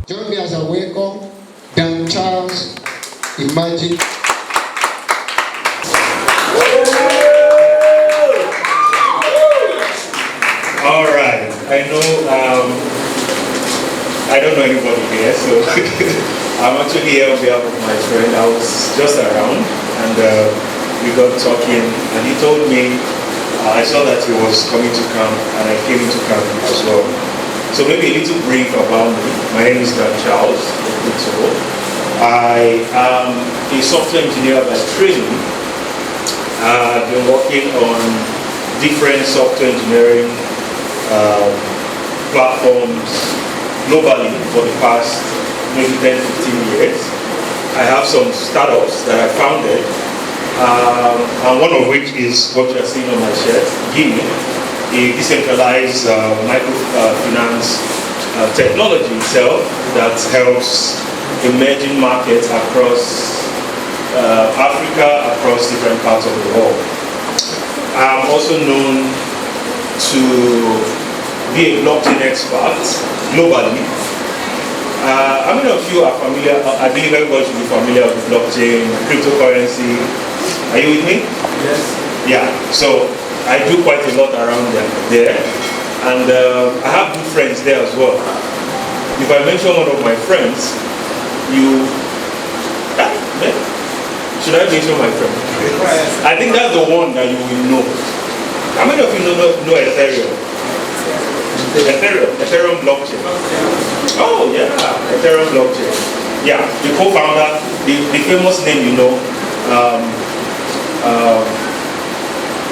Join me as I welcome Dan Charles Imagine. All right, I don't know anybody here, so I'm actually here on behalf of my friend. I was just around and we got talking and he told me, I saw that he was coming to camp and I came into camp as well. So maybe a little brief about me. My name is Dan Charles. I am a software engineer by training. I've been working on different software engineering platforms globally for the past maybe 10-15 years. I have some startups that I founded, and one of which is what you are seeing on my shirt, Gimme, a decentralized microfinance technology itself that helps emerging markets across Africa, across different parts of the world. I'm also known to be a blockchain expert globally. How many of you are familiar? I believe everybody should be familiar with blockchain, cryptocurrency. Are you with me? Yes. Yeah. So I do quite a lot around there, and I have good friends there as well. If I mention one of my friends, should I mention my friend? I think that's the one that you will know. How many of you know Ethereum? Ethereum blockchain. Oh yeah, Ethereum blockchain. Yeah, the co-founder, the famous name you know.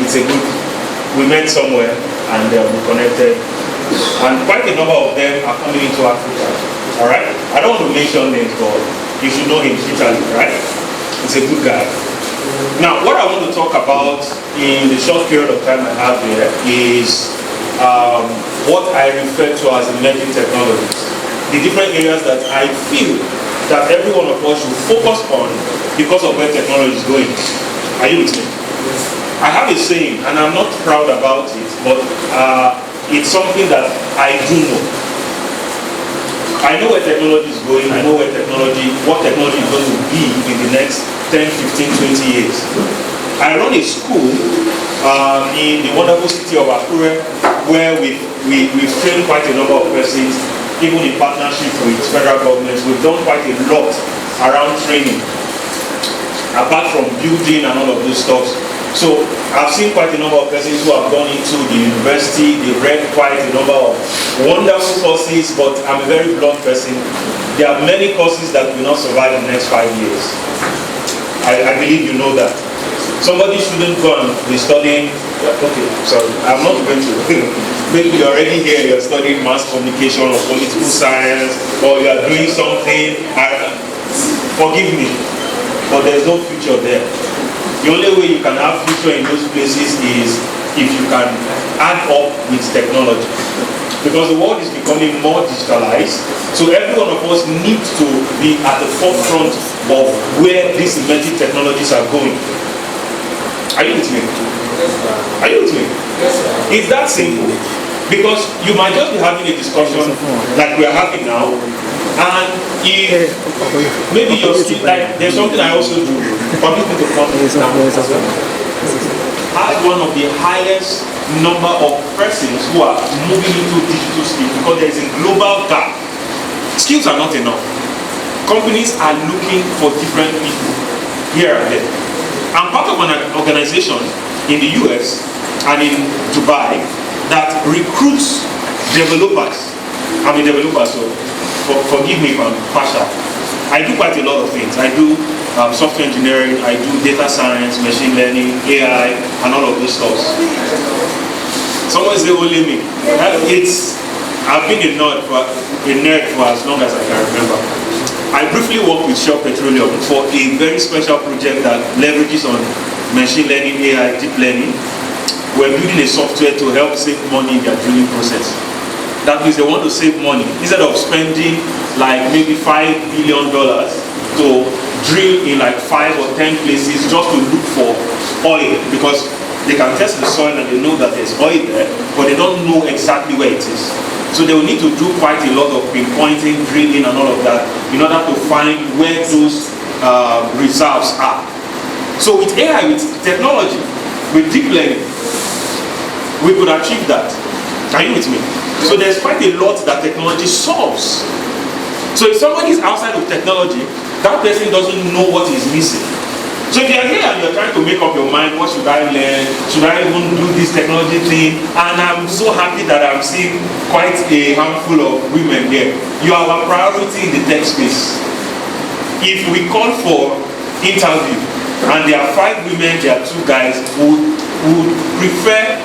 It's a good. We met somewhere and we connected, and quite a number of them are coming into Africa. All right. I don't want to mention names, but you should know him, literally, right? He's a good guy. Now, what I want to talk about in the short period of time I have here is what I refer to as emerging technologies. The different areas that I feel that every one of us should focus on because of where technology is going. Are you with me? I have a saying, and I'm not proud about it, but it's something that I do know. I know where technology is going, I know what technology is going to be in the next 10, 15, 20 years. I run a school in the wonderful city of Akure, where we've trained quite a number of persons, even in partnership with federal governments. We've done quite a lot around training, apart from building and all of those stuff. So I've seen quite a number of persons who have gone into the university, they read quite a number of wonderful courses, but I'm a very blunt person. There are many courses that will not survive in the next 5 years. I believe you know that. Somebody shouldn't go and be studying, okay, sorry, I'm not going to. Maybe you're already here, you're studying mass communication or political science, or you are doing something, forgive me, but there's no future there. The only way you can have future in those places is if you can add up with technology. Because the world is becoming more digitalized, so every one of us needs to be at the forefront of where these emerging technologies are going. Are you with me? Yes, sir. Are you with me? Yes, sir. It's that simple. Because you might just be having a discussion like we are having now, and if maybe you're still like, there's something I also do, permit me to come now. I have one of the highest number of persons who are moving into digital skills because there is a global gap. Skills are not enough. Companies are looking for different people here and there. I'm part of an organization in the US and in Dubai that recruits developers. I'm a developer, so forgive me if I'm partial. I do quite a lot of things. I do software engineering, I do data science, machine learning, AI, and all of those stuff. Someone say only me. I've been a nerd for as long as I can remember. I briefly worked with Shell Petroleum for a very special project that leverages on machine learning, AI, deep learning. We're building a software to help save money in their drilling process. That means they want to save money. Instead of spending like maybe $5 billion to drill in like 5 or 10 places just to look for oil, because they can test the soil and they know that there's oil there, but they don't know exactly where it is. So they will need to do quite a lot of pinpointing, drilling and all of that in order to find where those reserves are. So with AI, with technology, with deep learning, we could achieve that. Are you with me? So there's quite a lot that technology solves. So if somebody is outside of technology, that person doesn't know what is missing. So if you're here and you're trying to make up your mind, what should I learn? Should I even do this technology thing? And I'm so happy that I'm seeing quite a handful of women here. You are our priority in the tech space. If we call for interview and there are 5 women, there are 2 guys who would prefer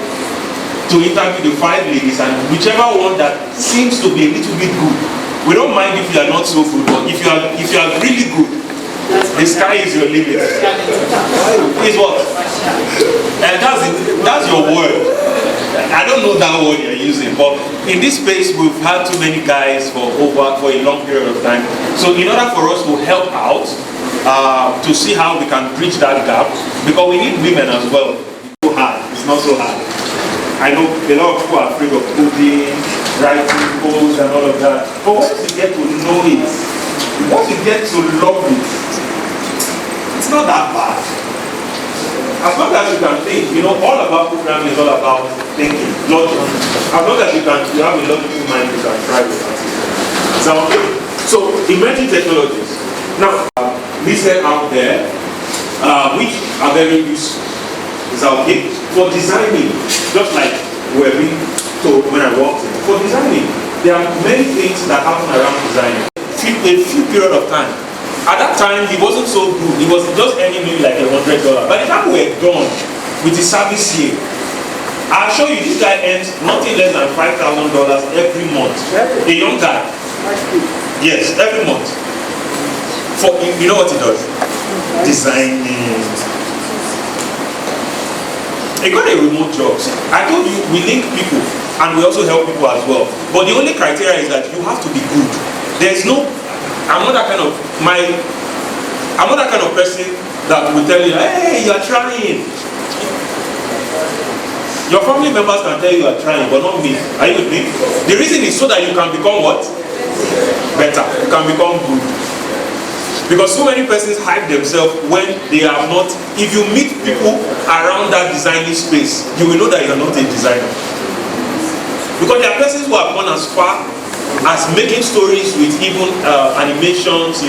to interview the 5 ladies, and whichever one that seems to be a little bit good. We don't mind if you are not so good, but if you are really good, the sky is your limit. Is what? And that's your word. I don't know that word you're using, but in this space we've had too many guys for a long period of time. So in order for us to help out, to see how we can bridge that gap, because we need women as well. It's so hard. It's not so hard. I know a lot of people are afraid of coding, writing codes and all of that. But once you get to know it, once you get to love it, it's not that bad. As long as you can think, all about programming is all about thinking, logic. As long as you have a logical mind, you can try with that. Is that okay? So, emerging technologies. Now, listen out there, which are very useful. Is that okay? For designing, just like we're being told when I walked in, for designing, there are many things that happen around designing. A few period of time. At that time, he wasn't so good. He was just earning maybe like $100. By the time we're done with the service here, I'll show you this guy earns nothing less than $5,000 every month. A young guy. Yes, every month. For you know what he does? Designing. He got a remote job. I told you we link people and we also help people as well. But the only criteria is that you have to be good. There's no. I'm not that kind of person that will tell you, hey, you are trying. Your family members can tell you are trying, but not me. Are you with me? The reason is so that you can become what? Better. You can become good. Because so many persons hype themselves when they are not. If you meet people around that designing space, you will know that you are not a designer. Because there are persons who have gone as far as making stories with even animations,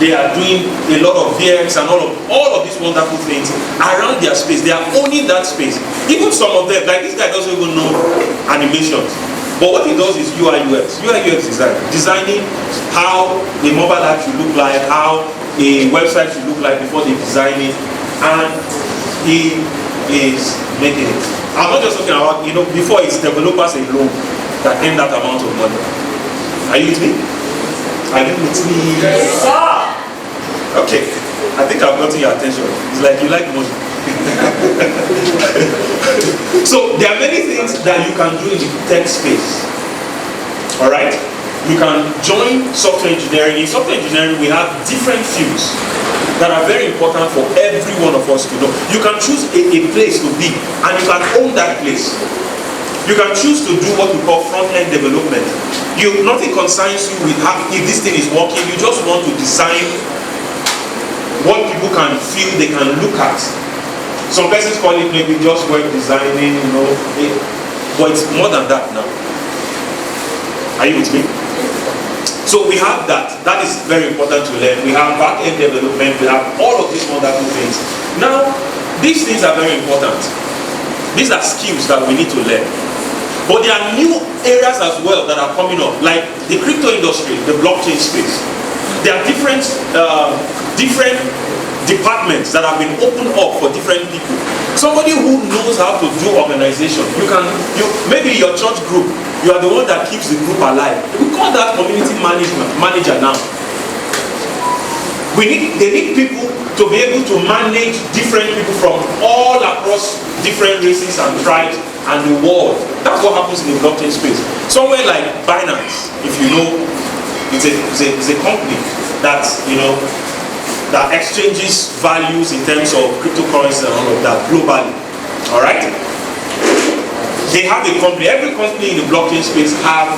they are doing a lot of VX and all of these wonderful things around their space. They are owning that space. Even some of them, like this guy doesn't even know animations. But what he does is UI UX. UI UX design. Designing how a mobile app should look like, how a website should look like before they design it. And he is making it. I'm not just talking about, before it's developers alone that earn that amount of money. Are you with me? Are you with me? Yes, sir. Okay. I think I've gotten your attention. It's like you like money. So there are many things that you can do in the tech space. Alright? You can join software engineering. In software engineering, we have different fields that are very important for every one of us to know. You can choose a place to be, and you can own that place. You can choose to do what we call front-end development. Nothing concerns you with how, if this thing is working. You just want to design what people can feel they can look at. Some persons call it maybe just web designing, but it's more than that now. Are you with me? So we have that. That is very important to learn. We have back-end development. We have all of these wonderful things. Now, these things are very important. These are skills that we need to learn. But there are new areas as well that are coming up, like the crypto industry, the blockchain space. There are different departments that have been opened up for different people. Somebody who knows how to do organization. Maybe your church group, you are the one that keeps the group alive. We call that community manager now. They need people to be able to manage different people from all across different races and tribes and the world. That's what happens in the blockchain space. Somewhere like Binance, if you know, it's a company that that exchanges values in terms of cryptocurrency and all of that globally. All right. They have a company. Every company in the blockchain space have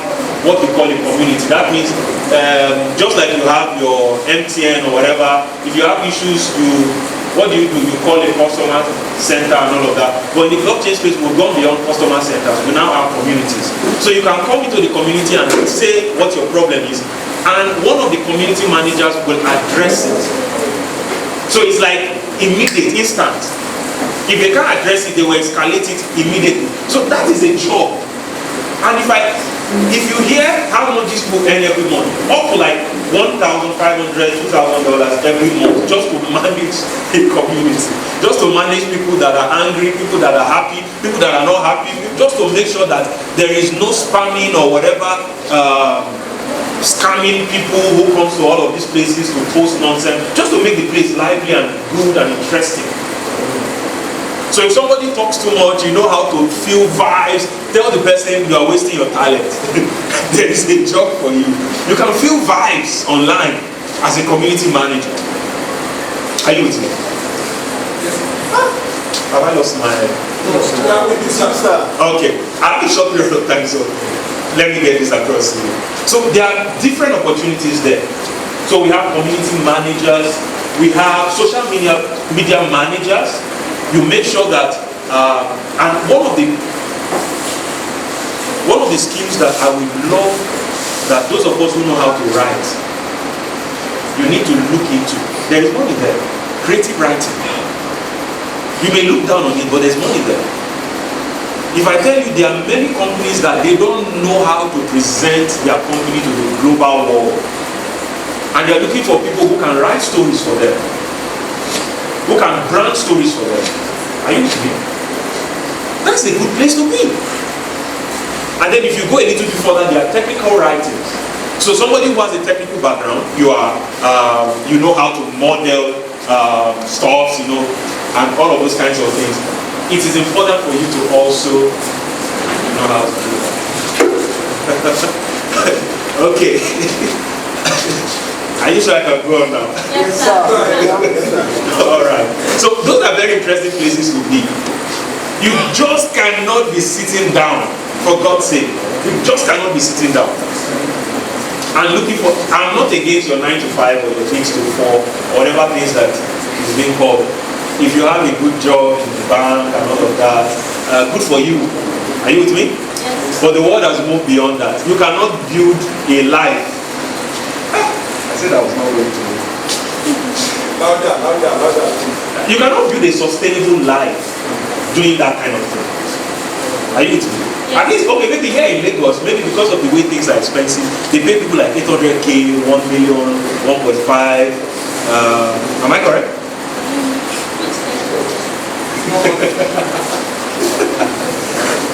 what we call a community. That means just like you have your MTN or whatever, if you have issues, what do? You call a customer center and all of that. But in the blockchain space, we've gone beyond customer centers. We now have communities. So you can come into the community and say what your problem is, and one of the community managers will address it. So it's like immediate, instant. If they can't address it, they will escalate it immediately. So that is a job. And if you hear how much these people earn every month, up to like $1,500, $2,000 every month, just to manage a community, just to manage people that are angry, people that are happy, people that are not happy, just to make sure that there is no spamming or whatever, scamming people who comes to all of these places to post nonsense, just to make the place lively and good and interesting. So if somebody talks too much, you know how to feel vibes, tell the person you are wasting your talent. There is a job for you. You can feel vibes online as a community manager. Are you with me? Have I lost my head? Okay, I have a short period of time, so let me get this across to you. So there are different opportunities there. So we have community managers, we have social media managers. You make sure that, and one of the skills that I would love that those of us who know how to write, you need to look into. There is money there. Creative writing. You may look down on it, but there's money there. If I tell you there are many companies that they don't know how to present their company to the global world, and they're looking for people who can write stories for them, who can brand stories for them. Are you with me? That's a good place to be. And then if you go a little bit further, there are technical writings. So somebody who has a technical background, you know how to model stuff, and all of those kinds of things. It is important for you to also know how to do that. Okay. Are you sure I can go on now? Yes, sir. Alright. So those are very interesting places to be. You just cannot be sitting down, for God's sake. You just cannot be sitting down. And looking for, I'm not against your 9 to 5 or your 6 to 4, or whatever things that is being called. If you have a good job in the bank and all of that, good for you. Are you with me? Yes. But the world has moved beyond that. You cannot build a life. I said I was not going to. Louder. You cannot build a sustainable life doing that kind of thing. Are you with me? Yes. At least, okay, maybe here in Lagos, maybe because of the way things are expensive, they pay people like 800K, 1 million, 1.5. Am I correct?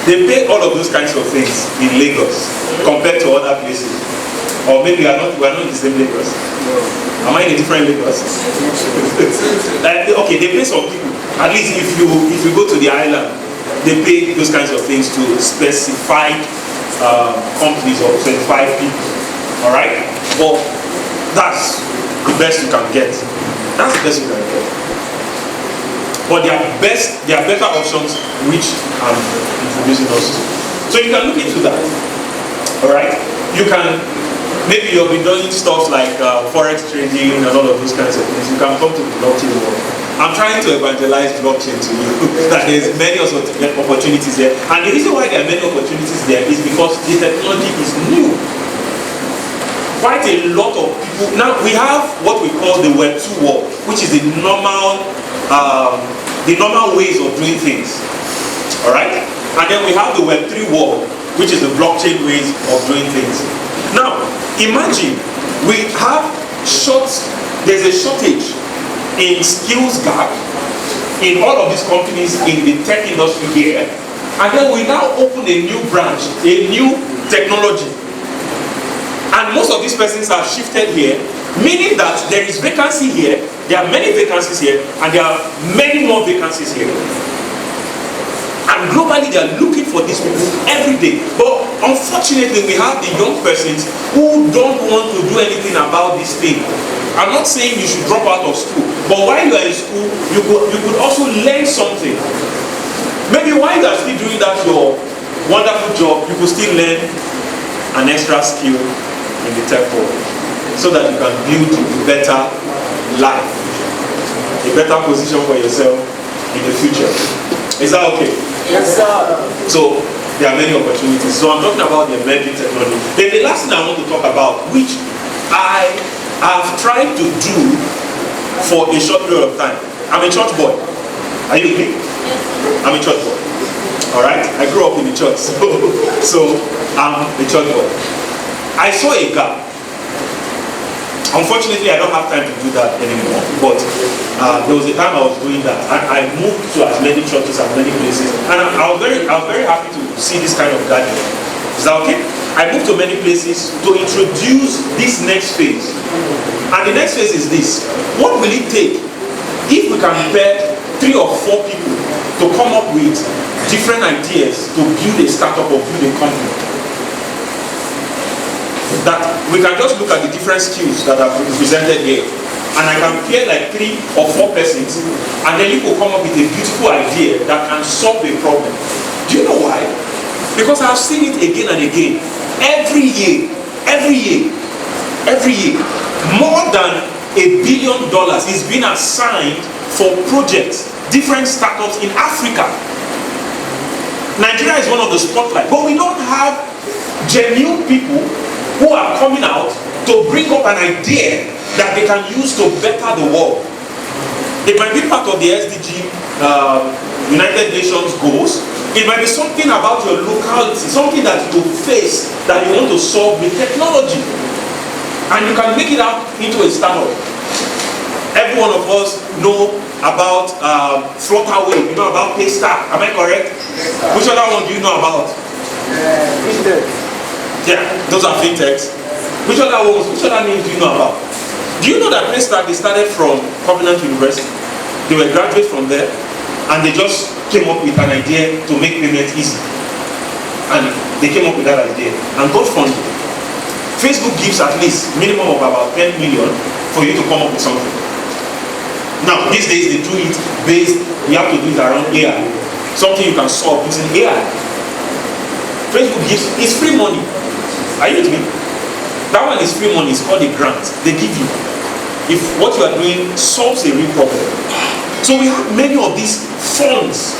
They pay all of those kinds of things in Lagos compared to other places. Or maybe we are not in the same Lagos. Am I in a different Lagos? Okay, they pay some people. At least if you go to the island, they pay those kinds of things to specified companies or specified people. Alright? But that's the best you can get. That's the best you can get. But there are better options which I'm introducing us to. So you can look into that. Alright? You can, maybe you'll be doing stuff like forex trading and all of those kinds of things. You can come to the blockchain world. I'm trying to evangelize blockchain to you. That there's many opportunities there. And the reason why there are many opportunities there is because the technology is new. Quite a lot of people, now we have what we call the Web 2 world, which is the normal ways of doing things. Alright? And then we have the Web 3 world, which is the blockchain ways of doing things. Now, imagine there's a shortage in skills gap in all of these companies in the tech industry here. And then we now open a new branch, a new technology. And most of these persons are shifted here, meaning that there is vacancy here, there are many vacancies here, and there are many more vacancies here. And globally they are looking for these people every day. But unfortunately we have the young persons who don't want to do anything about this thing. I'm not saying you should drop out of school, but while you are in school, you could also learn something. Maybe while you are still doing that, your wonderful job, you could still learn an extra skill in the tech world so that you can build a better life, a better position for yourself in the future. Is that okay? Yes, sir. So there are many opportunities. So I'm talking about the emerging technology. Then the last thing I want to talk about, which I have tried to do for a short period of time. I'm a church boy. Are you with me? I'm a church boy. Alright? I grew up in the church. So I'm a church boy. I saw a gap. Unfortunately, I don't have time to do that anymore. But there was a time I was doing that. And I moved to as many churches, as many places. And I was very happy to see this kind of gathering. Is that okay? I moved to many places to introduce this next phase. And the next phase is this. What will it take if we can pair 3 or 4 people to come up with different ideas to build a startup or build a company? That we can just look at the different skills that are presented here, and I can pair like 3 or 4 persons, and then you will come up with a beautiful idea that can solve a problem. Do you know why? Because I've seen it again and again. Every year, more than $1 billion is being assigned for projects, different startups in Africa. Nigeria is one of the spotlights, but we don't have genuine people who are coming out to bring up an idea that they can use to better the world. It might be part of the SDG, United Nations goals. It might be something about your locality, something that you face that you want to solve with technology. And you can make it out into a startup. Every one of us know about Flutterwave, you know about Paystar, am I correct? Which other one do you know about? Yeah, those are fintechs. Which other names do you know about? Do you know that Paystar, they started from Covenant University? They were graduates from there, and they just came up with an idea to make payment easy. And they came up with that idea and got funded. Facebook gives at least minimum of about 10 million for you to come up with something. Now, these days they do it based, you have to do it around AI. Something you can solve using AI. Facebook gives, it's free money. Are you with me? That one is free money, it's called a grant. They give you. If what you are doing solves a real problem. So we have many of these funds,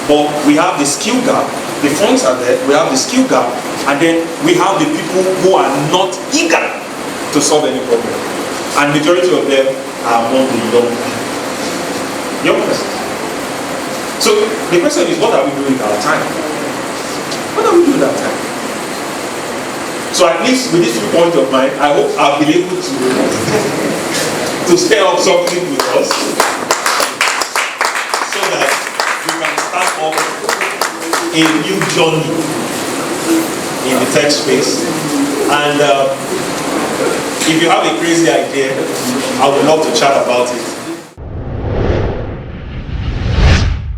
but we have the skill gap. The funds are there, we have the skill gap, and then we have the people who are not eager to solve any problem. And majority of them are among the young persons. So the question is, what are we doing with our time? What are we doing with our time? So at least with this viewpoint of mine, I hope I'll be able to stir up something with us so that we can start off a new journey in the tech space. And if you have a crazy idea, I would love to chat about it.